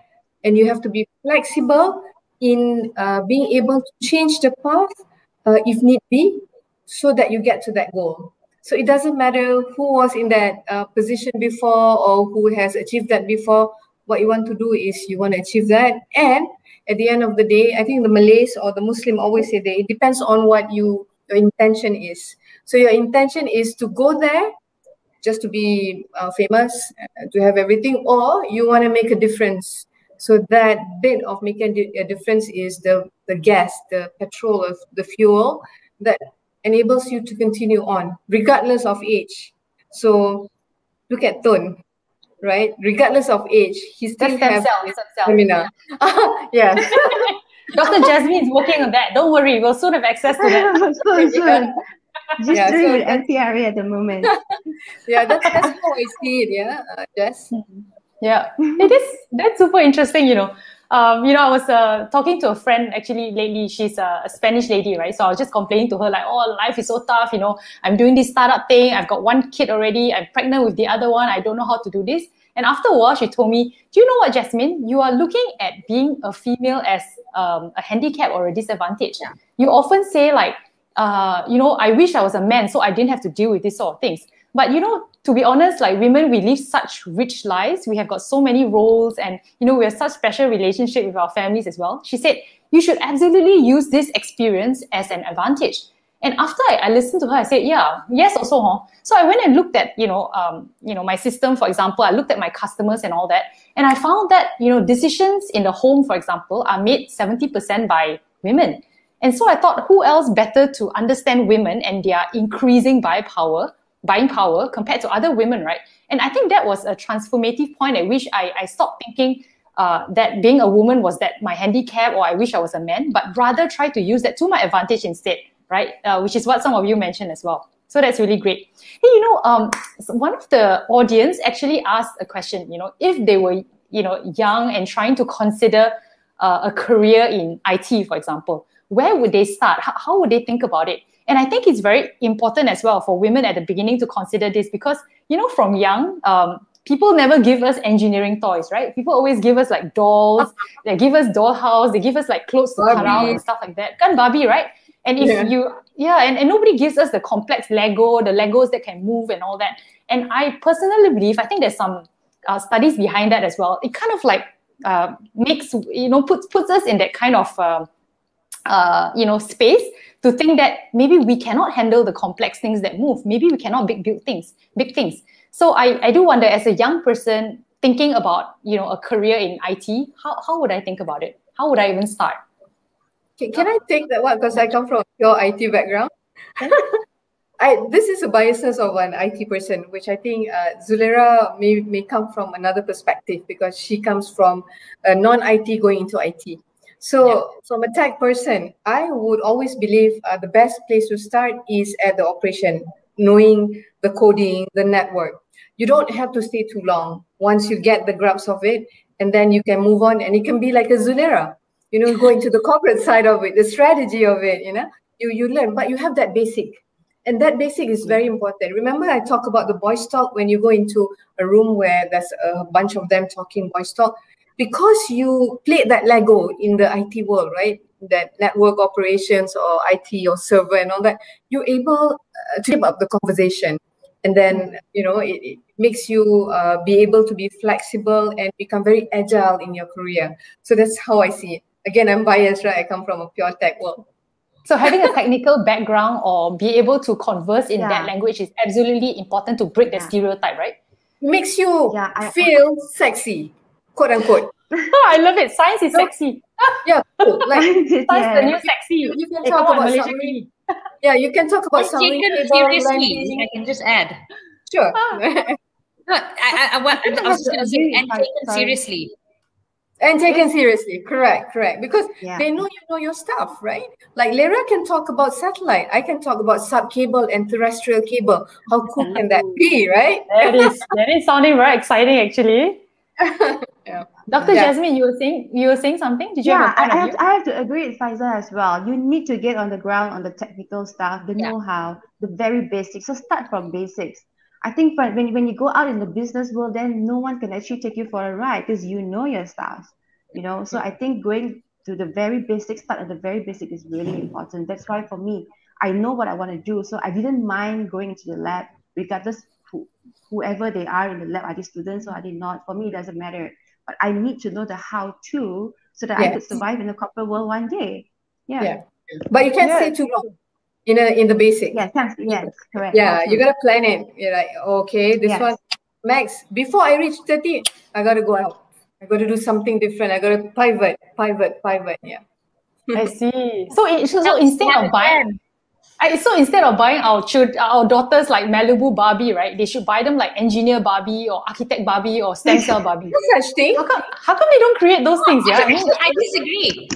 S9: And you have to be flexible in being able to change the path if need be, so that you get to that goal. So it doesn't matter who was in that position before or who has achieved that before. What you want to do is you want to achieve that. And at the end of the day, I think the Malays or the Muslim always say that it depends on what your intention is. So your intention is to go there just to be famous, to have everything, or you want to make a difference. So that bit of making a difference is the gas, the petrol, of the fuel that enables you to continue on, regardless of age. So look at Tun, right? Regardless of age, he still has stamina. Yeah.
S7: Dr. Jezamine is working on that. Don't worry, we'll soon have access to that.
S10: soon. Just doing with MPRA at the moment.
S9: Yeah, that's how I see it. Yeah, Jess.
S7: Yeah, that's super interesting. I was talking to a friend actually lately. She's a Spanish lady, right? So I was just complaining to her like, oh, life is so tough. I'm doing this startup thing. I've got one kid already. I'm pregnant with the other one. I don't know how to do this. And after a while, she told me, do you know what, Jasmine? You are looking at being a female as a handicap or a disadvantage. Yeah. You often say like, I wish I was a man so I didn't have to deal with this sort of things. But, to be honest, like women, we live such rich lives. We have got so many roles and, we have such special relationship with our families as well. She said, you should absolutely use this experience as an advantage. And after I listened to her, I said, yes, also. Huh? So I went and looked at, my system, for example. I looked at my customers and all that. And I found that, decisions in the home, for example, are made 70% by women. And so I thought, who else better to understand women and their increasing buying power compared to other women, right? And I think that was a transformative point at which I stopped thinking that being a woman was that my handicap or I wish I was a man, but rather try to use that to my advantage instead, right? Which is what some of you mentioned as well. So that's really great. Hey, one of the audience actually asked a question, if they were, young and trying to consider a career in IT, for example, where would they start? How would they think about it? And I think it's very important as well for women at the beginning to consider this because, from young, people never give us engineering toys, right? People always give us like dolls, they give us dollhouse, they give us like clothes to cut out and stuff like that. Kan Barbie, right? And if and nobody gives us the complex Lego, the Legos that can move and all that. And I personally believe, I think there's some studies behind that as well. It kind of like makes, puts us in that kind of, space to think that maybe we cannot handle the complex things that move. Maybe we cannot build big things. So I do wonder, as a young person thinking about, a career in IT, how would I think about it? How would I even start?
S9: Can I take that one? Because I come from a pure IT background. This is a biasness of an IT person, which I think Dzuleira may come from another perspective because she comes from a non-IT going into IT. So from a tech person, I would always believe the best place to start is at the operation, knowing the coding, the network. You don't have to stay too long. Once you get the grasp of it, and then you can move on, and it can be like a Dzuleira, go into the corporate side of it, the strategy of it, you learn, but you have that basic. And that basic is very important. Remember, I talk about the boys talk when you go into a room where there's a bunch of them talking boys talk. Because you played that Lego in the IT world, right? That network operations or IT or server and all that, you're able to keep up the conversation. And then, it makes you be able to be flexible and become very agile in your career. So that's how I see it. Again, I'm biased, right? I come from a pure tech world.
S7: So having a technical background or be able to converse in that language is absolutely important to break the stereotype, right?
S9: It makes you feel sexy, quote unquote.
S7: I love it. Science is sexy.
S9: Yeah, cool. Like
S7: science is the new sexy.
S9: You can talk about Malaysiakini. Yeah, you can talk about something
S8: seriously. I can just add.
S9: Sure.
S8: No, I was just going to say, and taken seriously.
S9: And taken seriously, correct. Because they know you know your stuff, right? Like Lera can talk about satellite. I can talk about sub-cable and terrestrial cable. How cool can that be, right?
S7: That is sounding very exciting, actually. Dr. Jezamine, you were saying something? Did you have a point of view?
S10: I have to agree with Fayza as well. You need to get on the ground on the technical stuff, the know-how, the very basics. So start from basics. I think when you go out in the business world, then no one can actually take you for a ride because you know your stuff, So I think going to the very basic, start at the very basic is really important. That's why for me, I know what I want to do. So I didn't mind going into the lab, regardless whoever they are in the lab. Are they students or are they not? For me, it doesn't matter. But I need to know the how-to so that I could survive in the corporate world one day. Yeah.
S9: But you can't stay too long. In the basic.
S10: Yes, correct.
S9: Yeah, you gotta plan it. You're like, okay, this one, max. Before I reach 30, I gotta go out. I gotta do something different. I gotta pivot. Yeah.
S7: I see. So instead of buying, our daughters like Malibu Barbie, right? They should buy them like engineer Barbie or architect Barbie or stem cell Barbie.
S9: No such thing.
S7: How come they don't create those things? Yeah,
S8: I disagree.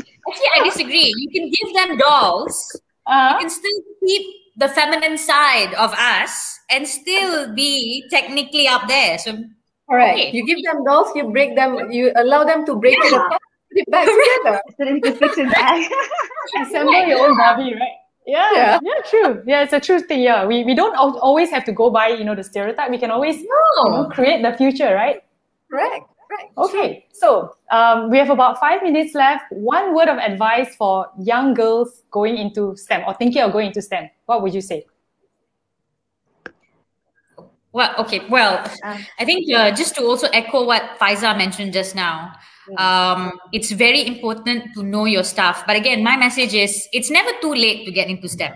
S8: I disagree. You can give them dolls. You can still keep the feminine side of us and still be technically up there. So,
S9: all right, you give them dolls, you break them, you allow them to break it apart. put it back together.
S10: So that we can fix it back.
S7: Assemble your own Barbie, right? Yeah, true. Yeah, it's a true thing. Yeah, we don't always have to go by, the stereotype. We can always create the future, right?
S9: Correct.
S7: Okay, so we have about 5 minutes left. One word of advice for young girls going into STEM or thinking of going into STEM. What would you say?
S8: Well, okay. Well, I think just to also echo what Fayza mentioned just now, it's very important to know your stuff. But again, my message is it's never too late to get into STEM.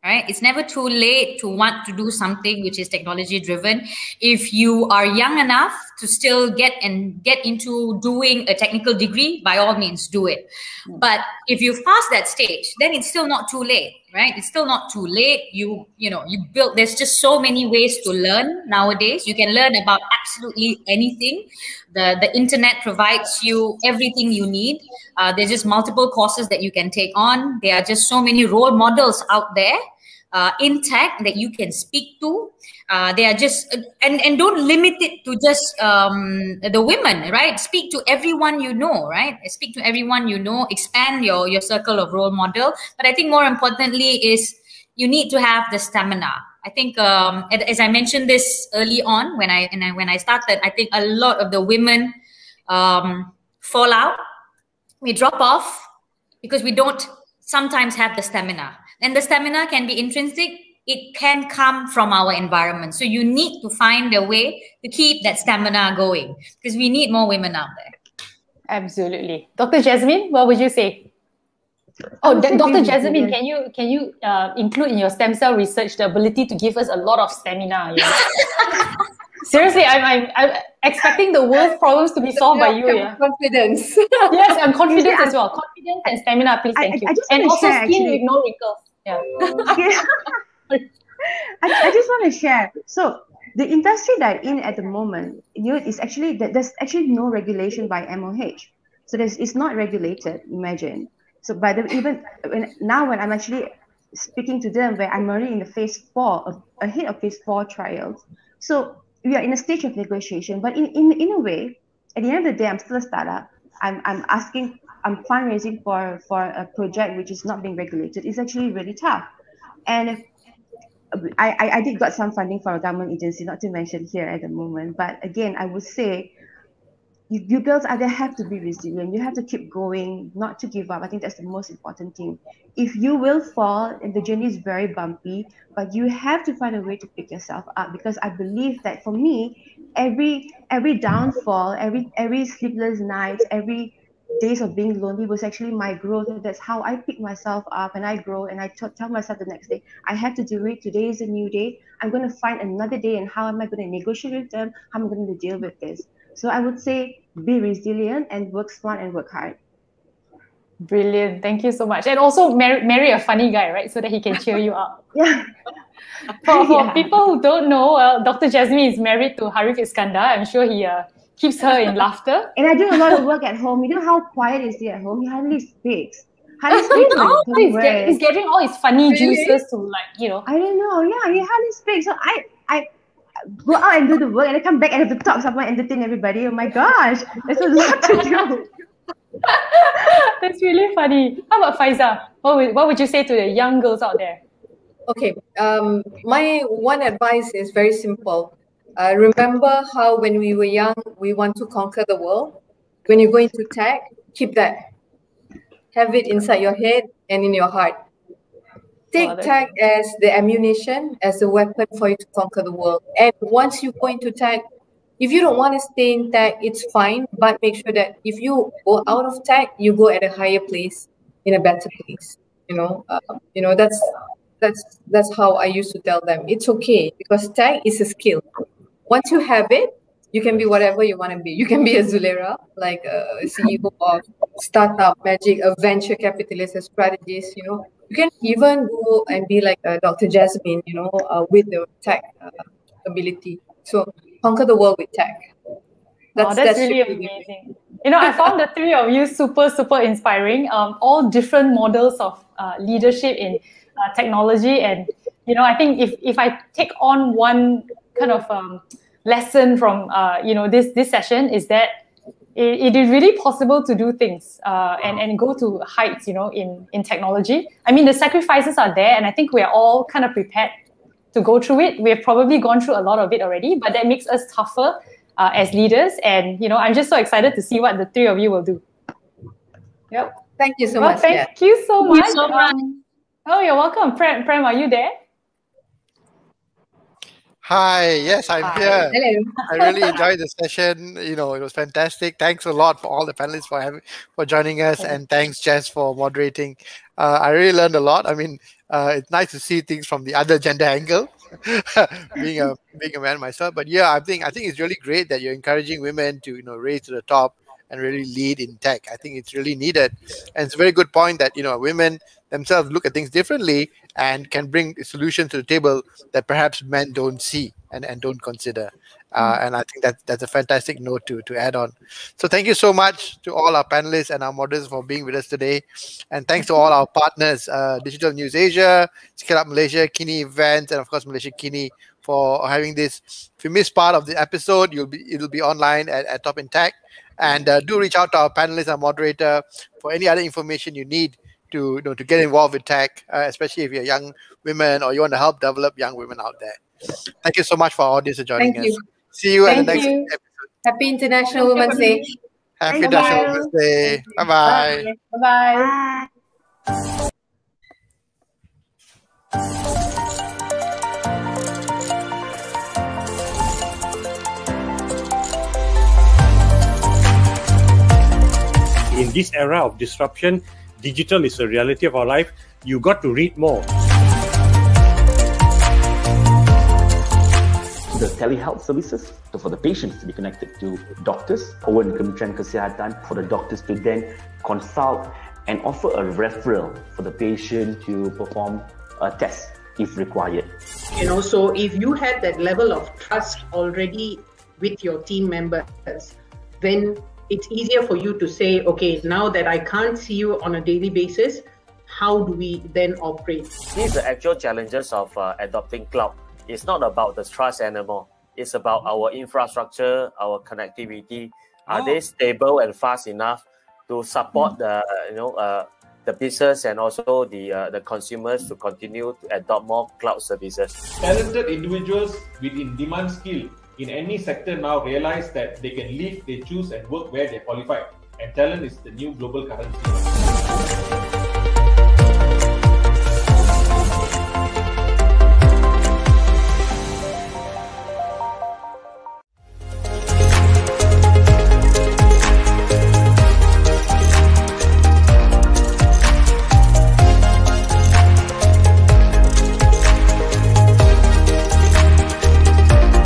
S8: Right? It's never too late to want to do something which is technology driven. If you are young enough to still get into doing a technical degree, by all means do it. But if you've passed that stage, then it's still not too late, right? It's still not too late. You build, there's just so many ways to learn nowadays. You can learn about absolutely anything. The internet provides you everything you need. There's just multiple courses that you can take on. There are just so many role models out there in tech that you can speak to. They are just, and don't limit it to just the women, right? Speak to everyone you know, right? Speak to everyone you know, expand your circle of role model. But I think more importantly is you need to have the stamina. I think, as I mentioned this early on when I started, I think a lot of the women fall out. We drop off because we don't sometimes have the stamina. And the stamina can be intrinsic. It can come from our environment. So you need to find a way to keep that stamina going because we need more women out there.
S7: Absolutely. Dr. Jezamine, what would you say? Oh, Dr. Jezamine, can you include in your stem cell research the ability to give us a lot of stamina? Seriously, I'm expecting the world's problems to be solved by you. Yeah.
S9: Confidence.
S7: Yes, and confidence as well. Confidence and stamina, please. Thank you. And also
S10: share,
S7: skin with no wrinkles. Yeah.
S10: I just want to share. So the industry that I'm in at the moment, is actually there's actually no regulation by MOH. So it's not regulated. Imagine. So when I'm actually speaking to them, where I'm already in the phase 4, ahead of phase 4 trials. So we are in a stage of negotiation, but in a way, at the end of the day, I'm still a startup. I'm fundraising for a project which is not being regulated. It's actually really tough. And I did got some funding from a government agency, not to mention here at the moment. But again, I would say, you girls out there have to be resilient. You have to keep going, not to give up. I think that's the most important thing. If you will fall, and the journey is very bumpy, but you have to find a way to pick yourself up. Because I believe that for me, every downfall, every sleepless nights, every days of being lonely was actually my growth. That's how I pick myself up and I grow. And I tell myself the next day, I have to do it. Today is a new day. I'm going to find another day, and how am I going to negotiate with them? How am I going to deal with this? So I would say be resilient and work smart and work hard.
S7: Brilliant. Thank you so much. And also marry a funny guy, right? So that he can cheer you up.
S10: Yeah.
S7: For people who don't know, Dr. Jezamine is married to Harif Iskander. I'm sure he keeps her in laughter.
S10: And I do a lot of work at home. You know how quiet is he at home? He hardly speaks.
S7: He's getting all his funny juices to
S10: I don't know. Yeah, he hardly speaks. So I go out and do the work, and I come back and have to talk someone, entertain everybody. Oh my gosh, there's a lot to do.
S7: That's really funny. How about Fayza? What would you say to the young girls out there?
S9: Okay, my one advice is very simple. Remember how when we were young, we want to conquer the world. When you go into tech, keep that. Have it inside your head and in your heart. Take tech as the ammunition, as a weapon for you to conquer the world. And once you go into tech, if you don't want to stay in tech, it's fine. But make sure that if you go out of tech, you go at a higher place, in a better place. That's how I used to tell them. It's okay because tech is a skill. Once you have it, you can be whatever you want to be. You can be a Dzuleira, like a CEO of startup magic, a venture capitalist, a strategist. You can even go and be like Dr. Jezamine, with the tech ability. So conquer the world with tech.
S7: That's really amazing. I found the three of you super, super inspiring. All different models of leadership in technology. And, I think if I take on one kind of lesson from, this session is that it is really possible to do things and go to heights, in technology. I mean, the sacrifices are there, and I think we're all kind of prepared to go through it. We've probably gone through a lot of it already, but that makes us tougher as leaders. And, I'm just so excited to see what the three of you will do. Yep.
S9: Thank you so much.
S7: Thank you so much.
S8: Thank you so much.
S7: Oh, you're welcome. Prem, are you there?
S6: Hi, yes, I'm here.
S9: Hello.
S6: I really enjoyed the session. It was fantastic. Thanks a lot for all the panelists for joining us, and thanks, Jess, for moderating. I really learned a lot. I mean, it's nice to see things from the other gender angle, being a man myself. But yeah, I think it's really great that you're encouraging women to raise to the top and really lead in tech. I think it's really needed, and it's a very good point that women themselves look at things differently and can bring solutions to the table that perhaps men don't see and don't consider. And I think that's a fantastic note to add on. So thank you so much to all our panelists and our moderators for being with us today. And thanks to all our partners, Digital News Asia, Scale Up Malaysiakini Events, and of course Malaysiakini for having this. If you missed part of the episode, it'll be online at Top in Tech. And do reach out to our panelists and moderator for any other information you need to get involved with tech, especially if you're young women or you want to help develop young women out there. Thank you so much for our audience for joining us. See you at the next episode.
S9: Happy International Women's Day.
S6: Happy International Women's Day. Bye-bye.
S7: Bye-bye.
S1: In this era of disruption, digital is a reality of our life. You got to read more.
S2: The telehealth services for the patients to be connected to doctors, Owen Kementerian Kesihatan, for the doctors to then consult and offer a referral for the patient to perform a test if required.
S3: So if you had that level of trust already with your team members, then it's easier for you to say, okay, now that I can't see you on a daily basis, how do we then operate?
S4: These are the actual challenges of adopting cloud. It's not about the trust anymore. It's about our infrastructure, our connectivity. Are they stable and fast enough to support the business and also the consumers to continue to adopt more cloud services?
S5: Talented individuals with in-demand skill in any sector now realize that they can live, they choose and work where they qualify. And talent is the new global currency.